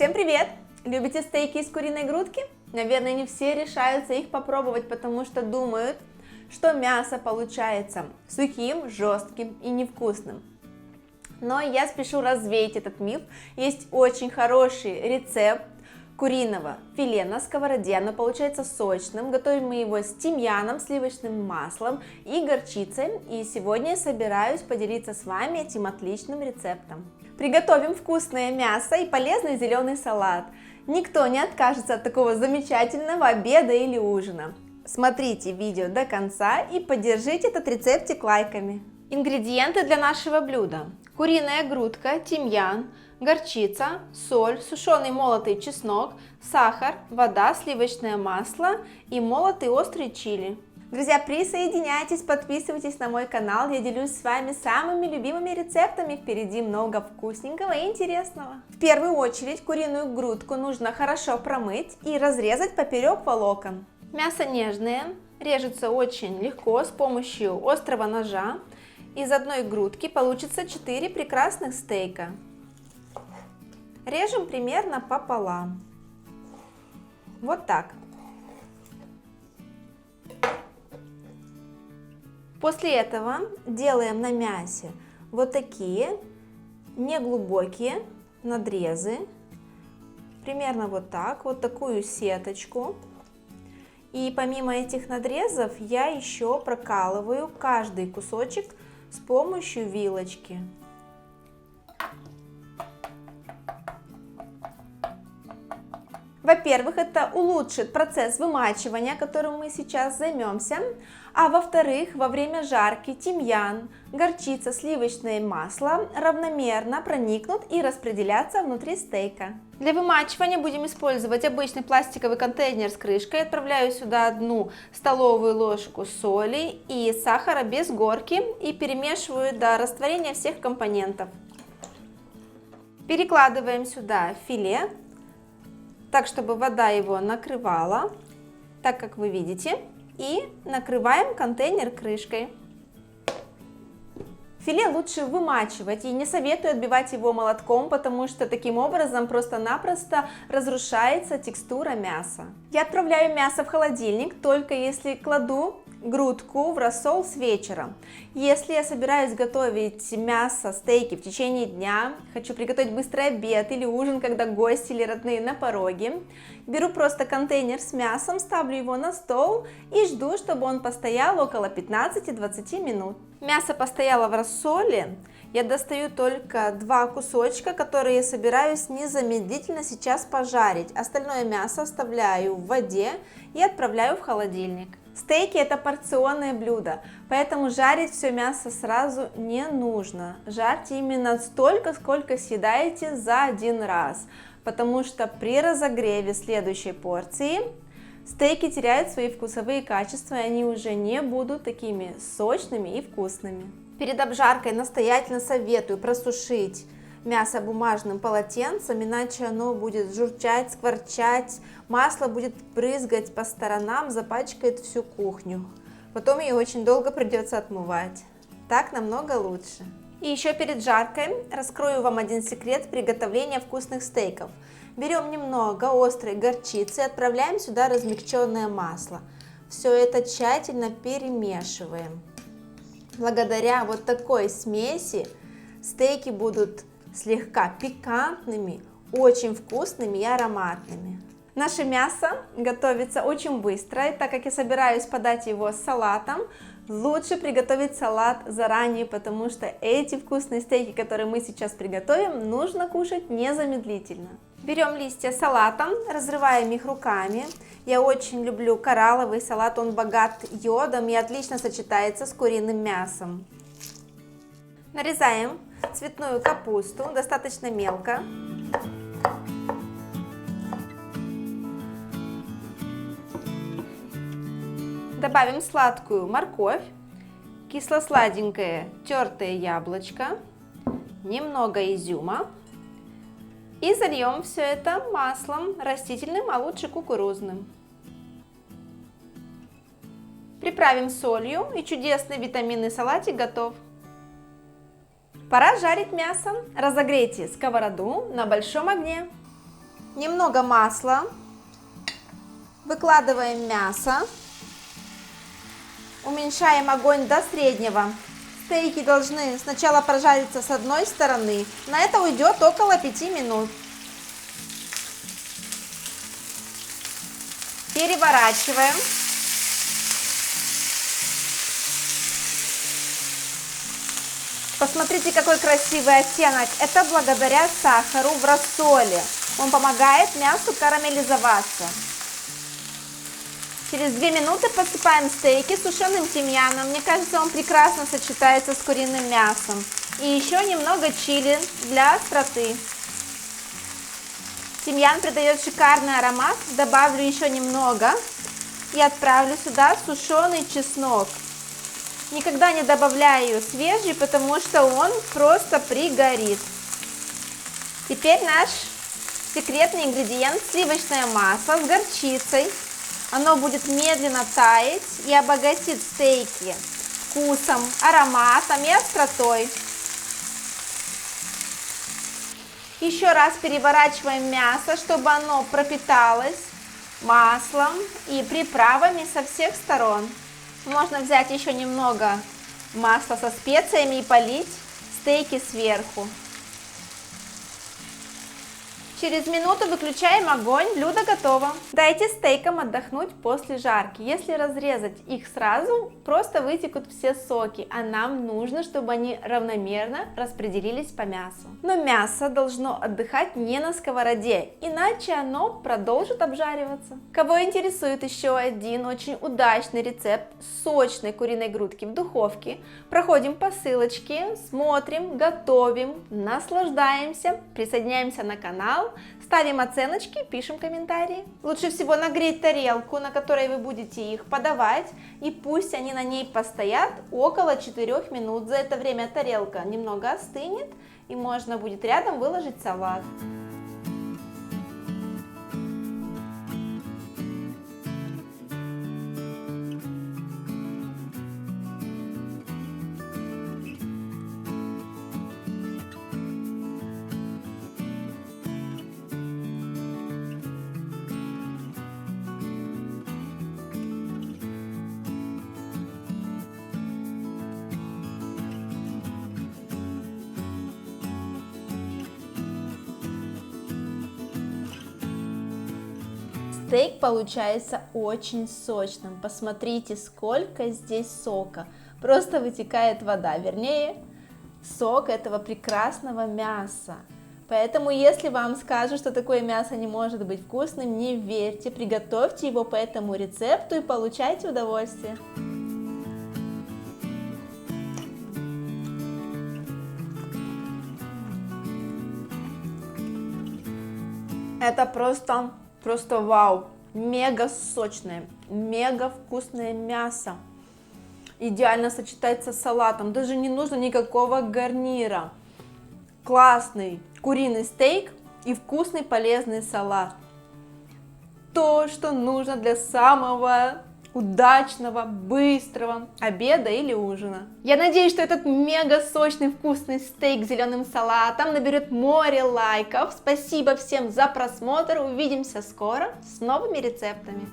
Всем привет! Любите стейки из куриной грудки? Наверное, не все решаются их попробовать, потому что думают, что мясо получается сухим, жестким и невкусным. Но я спешу развеять этот миф. Есть очень хороший рецепт куриного филе на сковороде. Оно получается сочным. Готовим мы его с тимьяном, сливочным маслом и горчицей. И сегодня я собираюсь поделиться с вами этим отличным рецептом. Приготовим вкусное мясо и полезный зеленый салат. Никто не откажется от такого замечательного обеда или ужина. Смотрите видео до конца и поддержите этот рецептик лайками. Ингредиенты для нашего блюда: куриная грудка, тимьян, горчица, соль, сушеный молотый чеснок, сахар, вода, сливочное масло и молотый острый чили. Друзья, присоединяйтесь, подписывайтесь на мой канал, я делюсь с вами самыми любимыми рецептами, впереди много вкусненького и интересного. В первую очередь куриную грудку нужно хорошо промыть и разрезать поперек волокон. Мясо нежное, режется очень легко с помощью острого ножа. Из одной грудки получится 4 прекрасных стейка. Режем примерно пополам. Вот так. После этого делаем на мясе вот такие неглубокие надрезы. Примерно вот так, вот такую сеточку. И помимо этих надрезов я еще прокалываю каждый кусочек с помощью вилочки. Во-первых, это улучшит процесс вымачивания, которым мы сейчас займемся. А во-вторых, во время жарки тимьян, горчица, сливочное масло равномерно проникнут и распределятся внутри стейка. Для вымачивания будем использовать обычный пластиковый контейнер с крышкой. Отправляю сюда 1 столовую ложку соли и сахара без горки и перемешиваю до растворения всех компонентов. Перекладываем сюда филе, так чтобы вода его накрывала, так как вы видите, и накрываем контейнер крышкой. Филе лучше вымачивать, и не советую отбивать его молотком, потому что таким образом просто-напросто разрушается текстура мяса. Я отправляю мясо в холодильник только если кладу грудку в рассол с вечера. Если я собираюсь готовить мясо, стейки в течение дня, хочу приготовить быстрый обед или ужин, когда гости или родные на пороге, беру просто контейнер с мясом, ставлю его на стол и жду, чтобы он постоял около 15-20 минут. Мясо постояло в рассоле, я достаю только 2 кусочка, которые я собираюсь незамедлительно сейчас пожарить. Остальное мясо оставляю в воде и отправляю в холодильник. Стейки — это порционное блюдо, поэтому жарить все мясо сразу не нужно. Жарьте именно столько, сколько съедаете за один раз, потому что при разогреве следующей порции стейки теряют свои вкусовые качества, и они уже не будут такими сочными и вкусными. Перед обжаркой настоятельно советую просушить мясо бумажным полотенцем, иначе оно будет журчать, скворчать, масло будет брызгать по сторонам, запачкает всю кухню. Потом ее очень долго придется отмывать. Так намного лучше. И еще перед жаркой раскрою вам один секрет приготовления вкусных стейков. Берем немного острой горчицы и отправляем сюда размягченное масло. Все это тщательно перемешиваем. Благодаря вот такой смеси стейки будут слегка пикантными, очень вкусными и ароматными. Наше мясо готовится очень быстро, и так как я собираюсь подать его с салатом, лучше приготовить салат заранее, потому что эти вкусные стейки, которые мы сейчас приготовим, нужно кушать незамедлительно. Берем листья салата, разрываем их руками. Я очень люблю коралловый салат, он богат йодом и отлично сочетается с куриным мясом. Нарезаем цветную капусту достаточно мелко. Добавим сладкую морковь, кисло-сладенькое тертое яблочко, немного изюма и зальем все это маслом растительным, а лучше кукурузным. Приправим солью, и чудесный витаминный салатик готов. Пора жарить мясо. Разогрейте сковороду на большом огне. Немного масла. Выкладываем мясо. Уменьшаем огонь до среднего. Стейки должны сначала прожариться с одной стороны. На это уйдет около 5 минут. Переворачиваем. Посмотрите, какой красивый оттенок. Это благодаря сахару в рассоле. Он помогает мясу карамелизоваться. Через 2 минуты посыпаем стейки сушеным тимьяном. Мне кажется, он прекрасно сочетается с куриным мясом. И еще немного чили для остроты. Тимьян придает шикарный аромат. Добавлю еще немного. И отправлю сюда сушеный чеснок. Никогда не добавляю свежий, потому что он просто пригорит. Теперь наш секретный ингредиент – сливочное масло с горчицей. Оно будет медленно таять и обогатит стейки вкусом, ароматом и остротой. Еще раз переворачиваем мясо, чтобы оно пропиталось маслом и приправами со всех сторон. Можно взять еще немного масла со специями и полить стейки сверху. Через минуту выключаем огонь, блюдо готово. Дайте стейкам отдохнуть после жарки. Если разрезать их сразу, просто вытекут все соки, а нам нужно, чтобы они равномерно распределились по мясу. Но мясо должно отдыхать не на сковороде, иначе оно продолжит обжариваться. Кого интересует еще один очень удачный рецепт сочной куриной грудки в духовке, проходим по ссылочке, смотрим, готовим, наслаждаемся, присоединяемся на канал. Ставим оценочки, пишем комментарии. Лучше всего нагреть тарелку, на которой вы будете их подавать, и пусть они на ней постоят около 4 минут. За это время тарелка немного остынет, и можно будет рядом выложить салат. Стейк получается очень сочным. Посмотрите, сколько здесь сока. Просто вытекает вода, вернее, сок этого прекрасного мяса. Поэтому, если вам скажут, что такое мясо не может быть вкусным, не верьте. Приготовьте его по этому рецепту и получайте удовольствие. Это просто вау, мега сочное, мега вкусное мясо. Идеально сочетается с салатом, даже не нужно никакого гарнира. Классный куриный стейк и вкусный полезный салат. То, что нужно для самого удачного, быстрого обеда или ужина. Я надеюсь, что этот мега сочный вкусный стейк с зеленым салатом наберет море лайков. Спасибо всем за просмотр. Увидимся скоро с новыми рецептами.